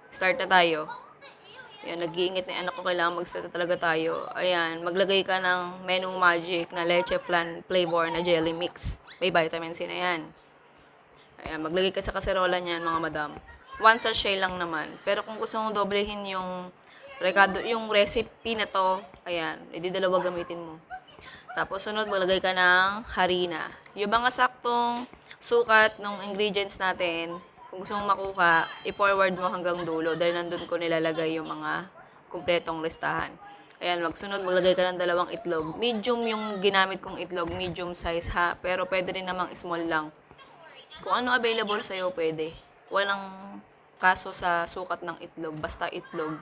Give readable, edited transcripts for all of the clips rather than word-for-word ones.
Start na tayo. Ayan, nag-iingit na yung anak ko, kailangan mag-start na talaga tayo. Ayan, maglagay ka ng Menong Magic na leche flan flavor na jelly mix. May vitamin C na yan. Ayan, maglagay ka sa kaserola niyan, mga madam. One sachet lang naman. Pero kung gusto mong doblehin yung recipe na to, ayan, edi dalawa gamitin mo. Tapos sunod, maglagay ka ng harina. Yung mga saktong sukat ng ingredients natin, kung gusto mong makuha, i-forward mo hanggang dulo dahil nandun ko nilalagay yung mga kumpletong listahan. Ayan, magsunod, maglagay ka ng dalawang itlog. Medium yung ginamit kong itlog, medium size ha, pero pwede rin namang small lang. Kung ano available sa'yo, pwede. Walang kaso sa sukat ng itlog, basta itlog.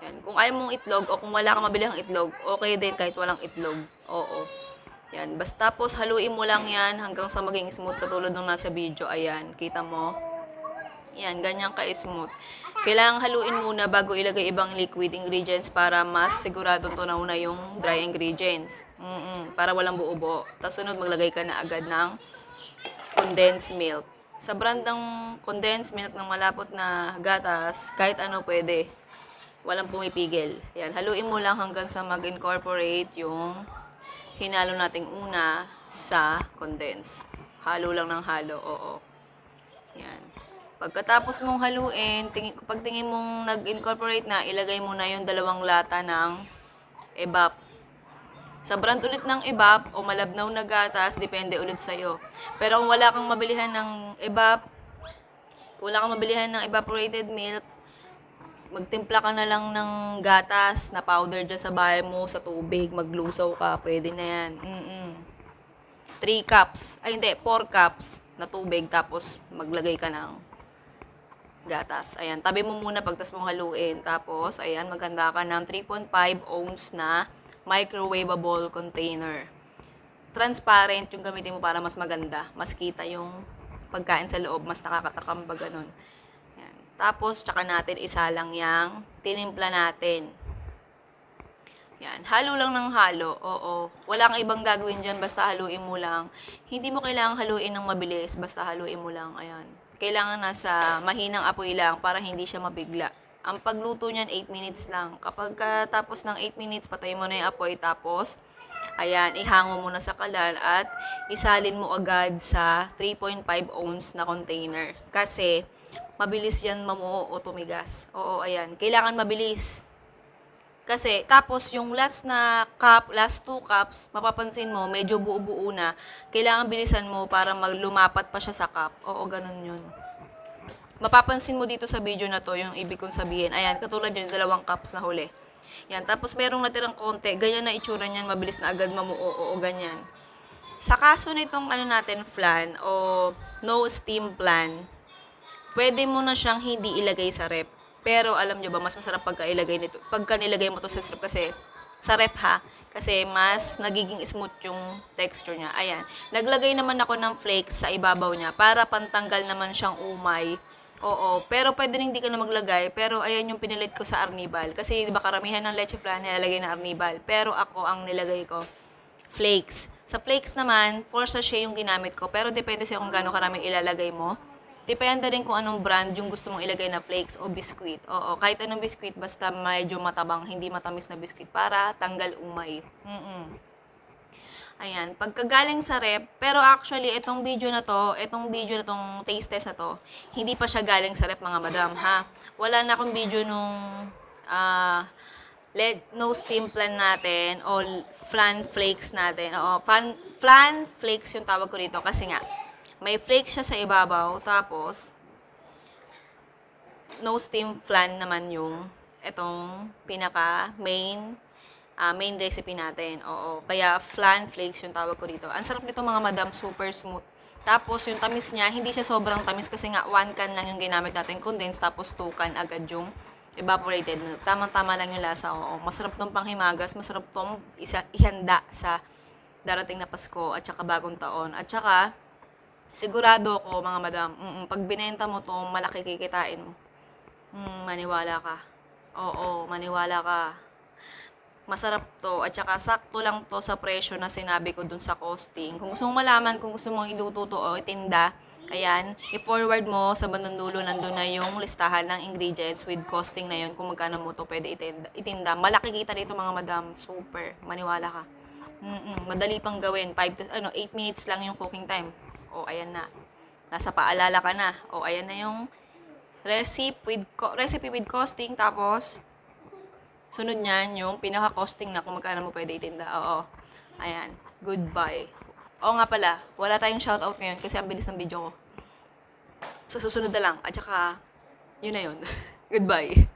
Yan. Kung ayaw mong itlog o kung wala kang mabilihang itlog, okay din kahit walang itlog. Oo. Yan. Basta tapos haluin mo lang yan hanggang sa maging smooth katulad ng nasa video. Ayan. Kita mo? Yan. Ganyan ka-smooth. Kailangang haluin muna bago ilagay ibang liquid ingredients para mas sigurado tunaw na yung dry ingredients. Para walang buo-buo. Tapos sunod maglagay ka na agad ng condensed milk. Sa brand ng condensed milk ng malapot na gatas, kahit ano pwede. Walang pumipigil. Yan, haluin mo lang hanggang sa mag-incorporate yung hinalo nating una sa condense. Halo lang ng halo, oo. Yan. Pagkatapos mong haluin, pagtingin mong nag-incorporate na, ilagay mo na yung dalawang lata ng evap. Sa brand ulit ng evap o malabnaw na gatas, depende ulit sa'yo. Pero kung wala kang mabilihan ng evap, kung wala kang mabilihan ng evaporated milk, magtimpla ka na lang ng gatas na powder dyan sa bahay mo, sa tubig, maglusaw ka, pwede na yan. 3 cups, ay hindi, 4 cups na tubig, tapos maglagay ka ng gatas. Ayan, tabi mo muna pagtas mong haluin. Tapos, ayan, maganda ka ng 3.5 ounce na microwavable container. Transparent yung gamitin mo para mas maganda. Mas kita yung pagkain sa loob, mas nakakatakam ba ganun. Tapos, tsaka natin isalang yung tinimpla natin. Yan. Halo lang ng halo. Oo. Wala kang ibang gagawin dyan. Basta haluin mo lang. Hindi mo kailangang haluin ng mabilis. Basta haluin mo lang. Ayan. Kailangan nasa mahinang apoy lang para hindi siya mabigla. Ang pagluto niyan, 8 minutes lang. Kapag tapos ng 8 minutes, patay mo na yung apoy. Tapos, ayan, ihango mo na sa kalan at isalin mo agad sa 3.5 ounce na container. Kasi, mabilis yan mamuo o tumigas. Oo, ayan. Kailangan mabilis. Kasi, tapos yung last na cup, last 2 cups, mapapansin mo, medyo buo-buo na. Kailangan bilisan mo para lumapat pa siya sa cup. Oo, ganun yun. Mapapansin mo dito sa video na to, yung ibig kong sabihin. Ayan, katulad yun, 2 cups na huli. Yan, tapos merong natirang konti. Ganyan na itsura niyan, mabilis na agad mamuo. Oo, ganyan. Sa kaso nitong natin, flan o no steam flan, pwede mo na siyang hindi ilagay sa rep. Pero alam nyo ba, mas masarap pagka nilagay mo to sa rep kasi, sa rep ha, kasi mas nagiging smooth yung texture niya. Ayan. Naglagay naman ako ng flakes sa ibabaw niya para pantanggal naman siyang umay. Oo, pero pwede rin hindi ka na maglagay. Pero ayan yung pinilit ko sa arnibal. Kasi diba karamihan ng leche flan nilalagay na arnibal. Pero ako ang nilagay ko, flakes. Sa flakes naman, 4 sachet yung ginamit ko. Pero depende sa kung gaano karaming ilalagay mo. Depende rin kung anong brand yung gusto mong ilagay na flakes o biscuit. Oo, kahit anong biscuit, basta medyo matabang, hindi matamis na biscuit para tanggal umay. Ayan, pagkagaling sa rep, pero actually, itong video na tong taste test na to, hindi pa siya galing sa rep mga madam, ha? Wala na akong video nung no steam flan natin o flan flakes natin. Oo, flan flakes yung tawag ko dito kasi nga, may flakes siya sa ibabaw, tapos no steam flan naman yung itong pinaka main recipe natin. Oo, kaya flan flakes yung tawag ko dito. Ang sarap nito mga madam, super smooth. Tapos yung tamis niya, hindi siya sobrang tamis kasi nga 1 can lang yung ginamit natin condensed, tapos 2 can agad yung evaporated milk. Tamang-tama lang yung lasa. Oo, masarap tong panghimagas, masarap tong ihanda sa darating na Pasko at saka bagong taon. At saka, sigurado ko mga madam, pag binenta mo to, malaki kikitain mo. Maniwala ka. Oo, maniwala ka. Masarap to at saka sakto lang to sa presyo na sinabi ko dun sa costing. Kung gusto mong malaman, kung gusto mong iluto to o itinda, Ayan, i-forward mo sa bandang dulo, nandun na yung listahan ng ingredients with costing na yun, kung magkano mo to pwede itinda. Malaki kita dito mga madam, super, maniwala ka. Madali pang gawin, 8 minutes lang yung cooking time. O, ayan na. Nasa paalala ka na. O, ayan na yung recipe with costing, tapos sunod niyan yung pinaka-costing na kung magkano mo pwede itinda. Oo. Ayan. Goodbye. Oo nga pala, wala tayong shoutout ngayon kasi ang bilis ng video ko. Sa susunod na lang. At saka, yun na yun. Goodbye.